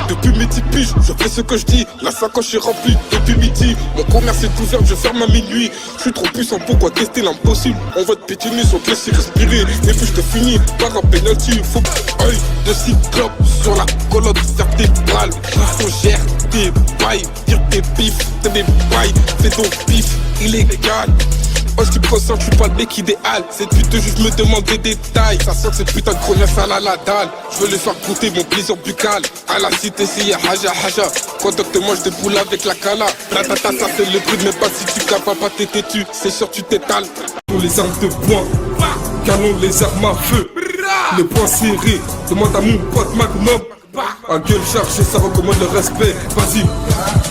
Depuis mes 10 piges, je fais ce que je dis. La sacoche est remplie depuis midi. Mon commerce est ouvert, je ferme à minuit. Je suis trop puissant, pourquoi tester l'impossible? On va te pétiner sans te laisser respirer. Et puis je te finis par un penalty. Faut œil de cyclope sur la colonne, faire tes balles. Il faut gérer tes bails, dire tes pifs, t'es des bails, fais ton pif illégal. Oh, je te consciente, je suis pas le mec idéal. Cette pute juste me demande des détails. Ça sent que cette putain de grognasse à la dalle. Je veux les faire goûter mon plaisir buccal. À la cité, c'est ya haja haja. Contacte-moi, je déboule avec la cala. La tata, ça c'est le bruit de mes pas. Si tu capes pas t'es têtu, c'est sûr tu t'étales. Pour les armes de poing, canon les armes à feu. Les poings serrés, demande à mon pote Magnum. À gueule chargée, ça recommande le respect. Vas-y,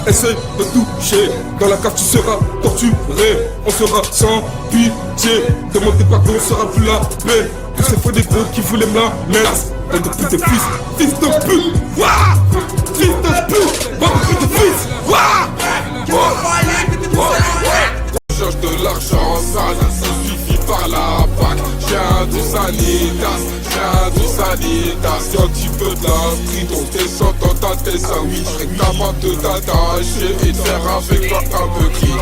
essaye de toucher. Dans la cave tu seras torturé. On sera sans pitié. Demandez pas qu'on sera plus la paix. Tous ces faux des gros qui voulaient me la mettre. Bande de pute et fils, fils de pute. Wouah, fils de pute. Bande de pute et fils. Wouah. Je cherche de l'argent sale, ça suffit par la PAC. J'ai un du sanitas, j'ai un du sanitas. Y'a un petit peu de la street, on descend dans ta tête, ça oui. J'serais capable de t'attacher et de faire avec toi un peu clic.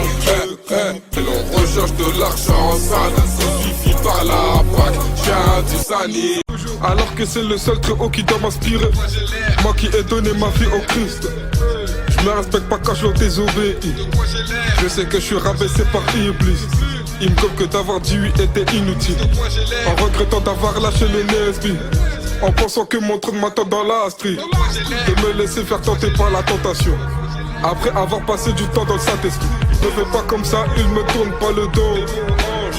Et l'on recherche de l'argent sale, ça suffit par la PAC. J'ai un du sanitas. Alors que c'est le seul très haut qui doit m'inspirer. Moi qui ai donné ma vie au Christ. Je me respecte pas quand je leur désobéis. Je sais que je suis rabaissé par Iblis. Il me gomme que d'avoir dit oui était inutile. En regrettant d'avoir lâché le Nesby. En pensant que mon trône m'attend dans la street. De me laisser faire tenter par la tentation. Après avoir passé du temps dans le Saint-Esprit. Ne fais pas comme ça, il me tourne pas le dos.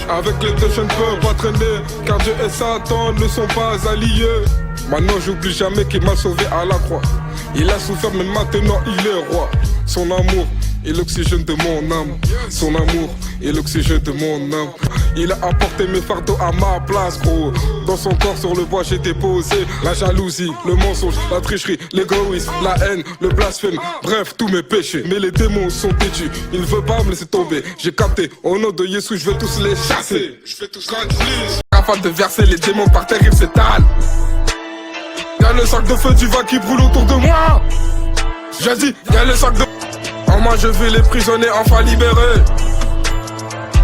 Avec les deux je ne peux pas traîner. Car Dieu et Satan ne sont pas alliés. Maintenant j'oublie jamais qu'il m'a sauvé à la croix. Il a souffert mais maintenant il est roi. Son amour est l'oxygène de mon âme. Son amour est l'oxygène de mon âme. Il a apporté mes fardeaux à ma place, gros. Dans son corps sur le bois j'ai déposé la jalousie, le mensonge, la tricherie, l'égoïsme, la haine, le blasphème. Bref, tous mes péchés, mais les démons sont têtus. Il ne veut pas me laisser tomber, j'ai capté. Au nom de Jésus, je vais tous les chasser. Je fais tous la afin de verser les démons par terre, ils s'étalent. Y'a le sac de feu du vin qui brûle autour de moi. J'ai dit, y'a le sac de... En moi je vis les prisonniers enfin libérés.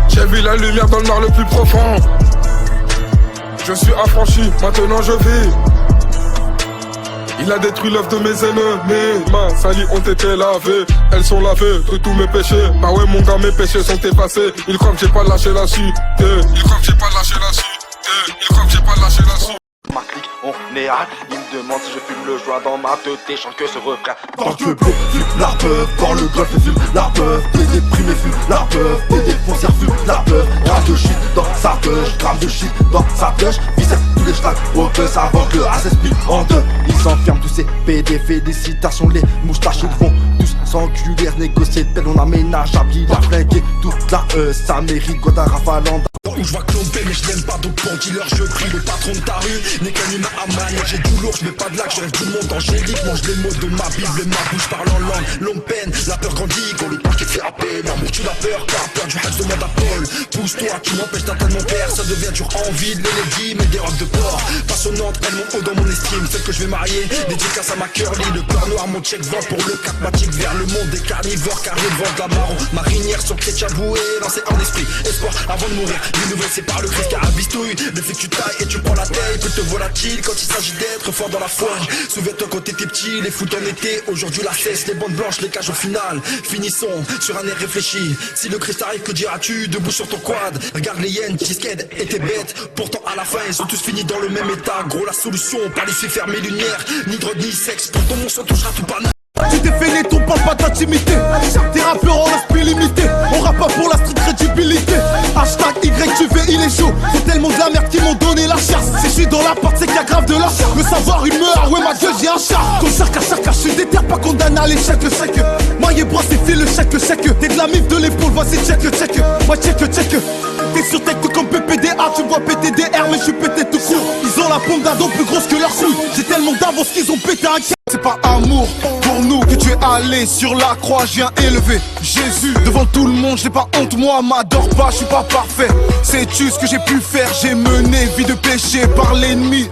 J'ai vu la lumière dans le noir le plus profond. Je suis affranchi, maintenant je vis. Il a détruit l'œuvre de mes ennemis. Mains salies ont été lavées, elles sont lavées de tous mes péchés. Bah ouais mon gars, mes péchés sont effacés. Ils croient que j'ai pas lâché la suite. Ils croient que j'ai pas lâché la suite. Ils croient que j'ai pas lâché la suite. Ma clique, on est hâte. Il me demande si je fume le joint dans ma tête et chante que ce refrain. Quand tu veux blé, fume la peur. Quand le golf fume la peur. T'es déprimé, fume la peur. T'es défoncière, fume la peur. Gramme de shit dans sa touche, gramme de shit dans sa touche. Bicep tous les schlags au buzz avant que le ASS split en deux. Ils s'enferment tous ces PD, félicitations. Les moustaches ils vont tous s'enculer, négocier de peine. On aménage à pied, la flingue et toute la ça mérite Godin rafalant. Où je vois clomper mais je n'aime pas d'autres bons killers. Je prie le patron de ta rue n'est qu'un humain à manière. J'ai du lourd, je mets pas de lac, je rêve tout le monde angélique. Mange les mots de ma bible et ma bouche parle en langue. Longue peine, la peur grandit, quand le parc est fait à peine. L'amour tu la peur, car peur du hack demande à Paul. Pousse-toi, tu m'empêches d'atteindre mon père. Ça devient dur envie de l'élégir, mais des robes de porc. Passionnante, elle monte haut dans mon estime. Celle que je vais marier, dédicace à ma curly. Le corps noir, mon check vent pour le capmatique. Vers le monde des carnivores, carré devant de la marron. Marinière sur pied chaboué, lancé en esprit. Espoir avant de mourir. Les nouvelles c'est par le Christ car abistouille. Le fait que tu tailles et tu prends la taille peut te volatile quand il s'agit d'être fort dans la foi. Souviens-toi quand t'étais petit, les foot en été. Aujourd'hui la cesse, les bandes blanches, les cages au final. Finissons sur un air réfléchi. Si le Christ arrive, que diras-tu debout sur ton quad? Regarde les hyènes qui sked et tes bêtes. Pourtant à la fin ils ont tous fini dans le même état. Gros la solution, pas laisser fermer lumière. Ni drogue ni sexe, pour ton mon sang touchera tout par. Tu t'es fait les tons, parle pas d'intimité. T'es rappeur en aspect limité. On rappe pas pour la street crédibilité. Hashtag YQV, il est chaud. C'est tellement de la merde qu'ils m'ont donné la chasse. Si je suis dans la porte, c'est qu'il y a grave de la chasse. Le savoir, il meurt, ouais, ma gueule, j'ai un chat. Ton charca, je suis déter, pas condamné à l'échec, chèque. Maille et bras, c'est fait le chèque. T'es de la mif de l'épaule, vas-y, check. Ouais, check. T'es sur tech tout comme PPDA, tu me vois PTDR, mais je suis pété tout court. Ils ont la pompe d'ado plus grosse que leur couille. J'ai tellement d'avance qu'ils ont pété un câble. C'est pas amour pour nous que tu Tu es allé sur la croix, je viens élever Jésus devant tout le monde, j'ai pas honte, moi m'adore pas, je suis pas parfait. Sais-tu ce que j'ai pu faire? J'ai mené vie de péché par l'ennemi.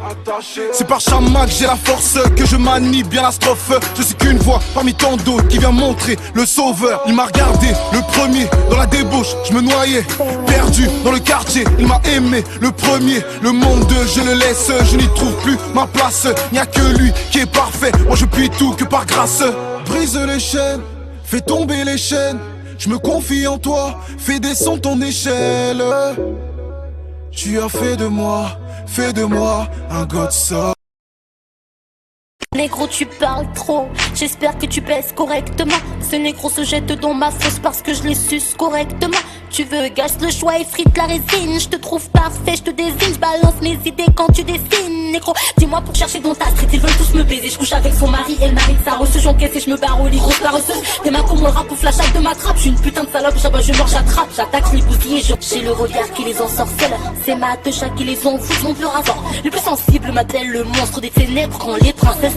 C'est par Shama que j'ai la force, que je manie bien la strophe. Je suis qu'une voix parmi tant d'autres qui vient montrer le sauveur. Il m'a regardé, le premier, dans la débauche, je me noyais. Perdu dans le quartier, il m'a aimé, le premier. Le monde, je le laisse, je n'y trouve plus ma place. N'y a que lui qui est parfait, moi je puis tout que par grâce. Brise les chaînes, fais tomber les chaînes. Je me confie en toi, fais descendre ton échelle. Tu as fait de moi un god soul. Négro, tu parles trop, j'espère que tu baisses correctement. Ce négro se jette dans ma fosse parce que je les suce correctement. Tu veux gâche le choix et frite la résine. Je te trouve parfait, je te désigne, je balance mes idées quand tu dessines. Négro, dis-moi pour chercher dans ta street, ils veulent tous me baiser. Je couche avec son mari et le mari de sa reçue. J'encaisse et je me barre au lit, grosse paresseuse. Tes mains comme le rap ou flash de ma trappe. Je suis une putain de salope, je meurs, j'attrape. J'attaque les bousillés, j'ai le regard qui les ensorcelle. C'est ma techa qui les enfoute, mon plus rasant. Le plus sensible m'appelle le monstre des ténèbres quand les princesses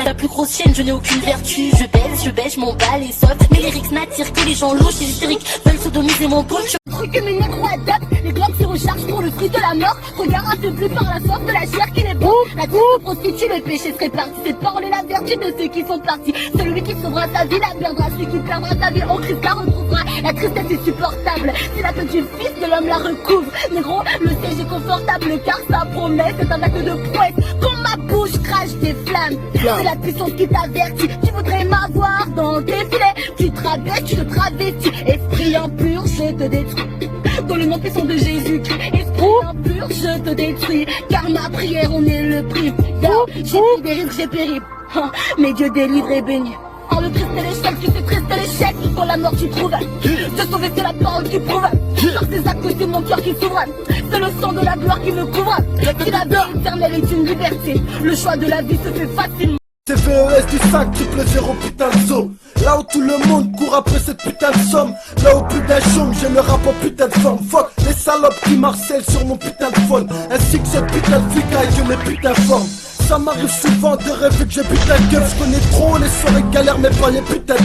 la plus grosse chienne, je n'ai aucune vertu. Je baisse, je m'emballe et sauf. Mes lyrics n'attirent que les gens louches et hystériques veulent sodomiser mon pote. Truc que mes négros adaptent, les globes se rechargent pour le fruit de la mort. Regarde affaibli par la soif de la chair qui les bon. La tête se prostitue, le péché serait parti. C'est de parler la vertu de ceux qui sont partis. Celui qui sauvera sa vie la perdra. Celui qui perdra sa vie en Christ la retrouvera. La tristesse est supportable, c'est la que du fils de l'homme la recouvre. Négro, le siège est confortable car sa promesse est un acte de prouesse. Quand ma bouche crache des flammes, c'est la puissance qui t'avertit. Tu voudrais m'avoir dans tes filets. Tu te rabaisses, tu te travestis. Esprit impur, je te détruis. Dans le nom puissant de Jésus-Christ. Esprit impur, je te détruis. Car ma prière en est le prix. J'ai pris des risques, j'ai péri. Mais Dieu délivre et béni. Oh, le triste et l'échec, tu sais triste et l'échec. Quand la mort tu trouves, te sauver c'est la parole qui prouve. Par ces actes c'est mon cœur qui s'ouvre. C'est le sang de la gloire qui me couvre. Si la gloire éternelle est une liberté, le choix de la vie se fait facilement. CVES du 5 triple 0 putain de zone. Là où tout le monde court après cette putain de somme. Là où plus d'un chôme, j'aime le rap en putain de forme. Fuck les salopes qui marcellent sur mon putain de phone. Ainsi que cette putain de flicaille que mes putains forment. Ça m'arrive souvent de rêver que j'ai putain de gueule. Je connais trop les soirées galères mais pas les putains de.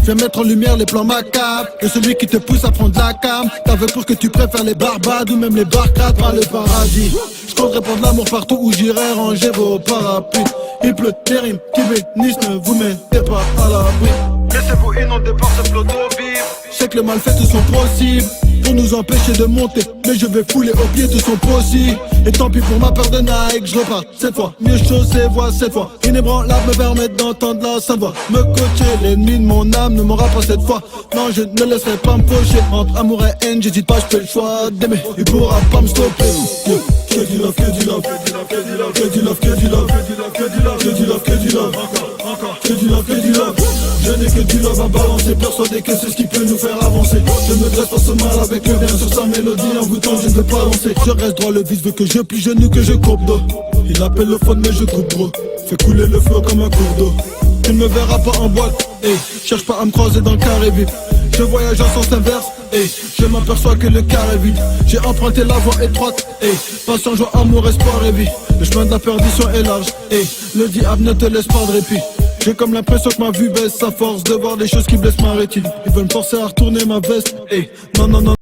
Je vais mettre en lumière les plans macabres de celui qui te pousse à prendre la cam. T'avais pour que tu préfères les barbades ou même les barcades par le paradis. Je compte répandre l'amour partout où j'irai, ranger vos parapluies. Il pleut des rimes qui bénissent, ne vous mettez pas à l'abri. Laissez-vous inonder par ce flot d'eau vive. Je sais que les malfaits sont possibles pour nous empêcher de monter, mais je vais fouler au pied de son possible. Et tant pis pour ma paire de Nike, je repars cette fois, mieux chaussé, voix cette fois. Inébranlable me permettre d'entendre la sainte voix. Me coacher, l'ennemi de mon âme ne m'aura pas cette fois. Non, je ne laisserai pas me pocher. Entre amour et haine, j'hésite pas, je fais le choix d'aimer. Il pourra pas me stopper. Que du love, que du love, que du love, que du love, que du love, que du love, que du love, que du love, encore, que du love, que du love. Je n'ai que du love à balancer, persuadé que c'est ce qui peut nous faire avancer. Je me dresse pas ce mal avec le bien sur sa mélodie, en goûtant je ne veux pas lancer. Je reste droit, le vice veut que je plie genou, que je courbe dos. Il appelle le phone mais je coupe gros, fais couler le flot comme un cours d'eau. Tu ne me verras pas en boîte, hey, cherche pas à me croiser dans le carré vif. Je voyage en sens inverse, hey, je m'aperçois que le carré est vide. J'ai emprunté la voie étroite, hey, passion, joie, amour, espoir et vie. Le chemin de la perdition est large, hey, le diable ne te laisse pas de répit. J'ai comme l'impression que ma vue baisse à force de voir des choses qui blessent ma rétine. Ils veulent me forcer à retourner ma veste, hey, non, non, non.